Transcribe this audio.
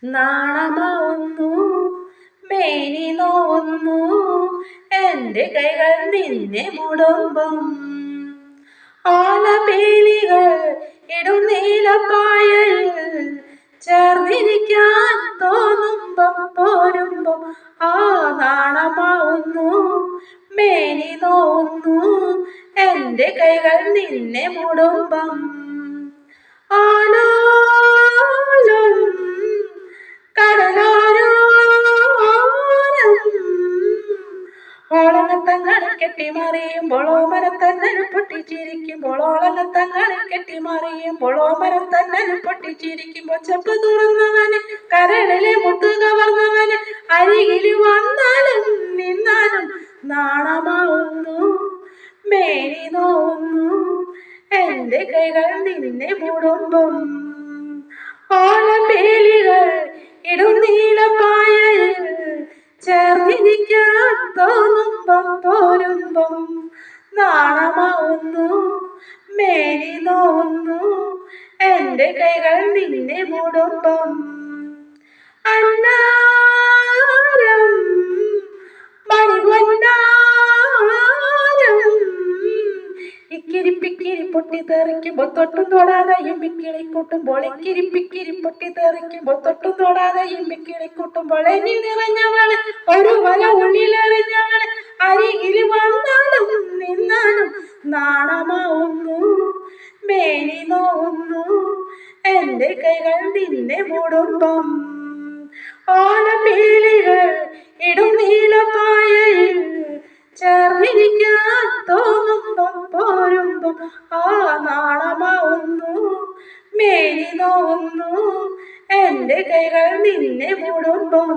നാണമാവുന്നു മേനി നോവുന്നു എൻ്റെ കൈകൾ നിന്നെ മുടുമ്പം ആലപേലികൾ ഇടും നീലപ്പായൽ ചേർന്നിരിക്കാൻ തോന്നുമ്പം പോരുമ്പം ആ നാണമാവുന്നു മേനി നോവുന്നു എൻ്റെ കൈകൾ നിന്നെ മുടുമ്പം ആലോലം ഓളങ്ങത്തങ്ങളിൽ കെട്ടിമറിയുമ്പോൾ ഓമനത്തന്നൽ പൊട്ടിച്ചിരിക്കുമ്പോൾ ഓളങ്ങത്തങ്ങളിൽ കെട്ടിമറിയുമ്പോൾ ഓമനത്തന്നൽ പൊട്ടിച്ചിരിക്കുമ്പോൾ ചെപ്പ് തുറന്നവന് കരളിലെ മുത്തു കവർന്നവന് അരികിൽ വന്നാലും നിന്നാലും നാണമാവുന്നു മേനി നോവുന്നു എൻ്റെ കൈകൾ നിന്നെ മൂടുമ്പം ഓളപ്പേലികൾ ഇടും നീലപ്പായൽ ചേർന്നിരിക്കാൻ തോന്നുമ്പം പോരുമ്പം നാണമാവുന്നു മേനി നോവുന്നു എൻ്റെ കൈകൾ നിന്നെ മൂടുമ്പം അന്നാരം മണികൊണ്ടാരം ഇക്കിരിപ്പിക്കിരി പൊട്ടിത്തെറിക്കുമ്പോൾ തൊട്ടും തൊടാതെ ഇമ്മിക്കിളിക്കൂട്ടുമ്പോൾ ഇക്കിരിപ്പിക്കിരി പൊട്ടിത്തെറിക്കുമ്പോൾ തൊട്ടും തൊടാതെ ഇമ്മിക്കിളിക്കൂട്ടുമ്പോൾ എനി നിറഞ്ഞവള് ഒരു വല ഉള്ളിലെറിഞ്ഞവള് അരികിൽ വന്നാലും നിന്നാലും നാണമാവുന്നു മേനി നോവുന്നു എൻ്റെ കൈകൾ നിന്നെ മൂടുമ്പം ഓലപ്പീലികൾ ഇടും നീലപ്പായയിൽ ചേർന്നിരിക്കാൻ തോന്നുമ്പം പോരുമ്പം ആ നാണമാവുന്നു മേനി നോവുന്നു എൻ്റെ കൈകൾ നിന്നെ മൂടുമ്പം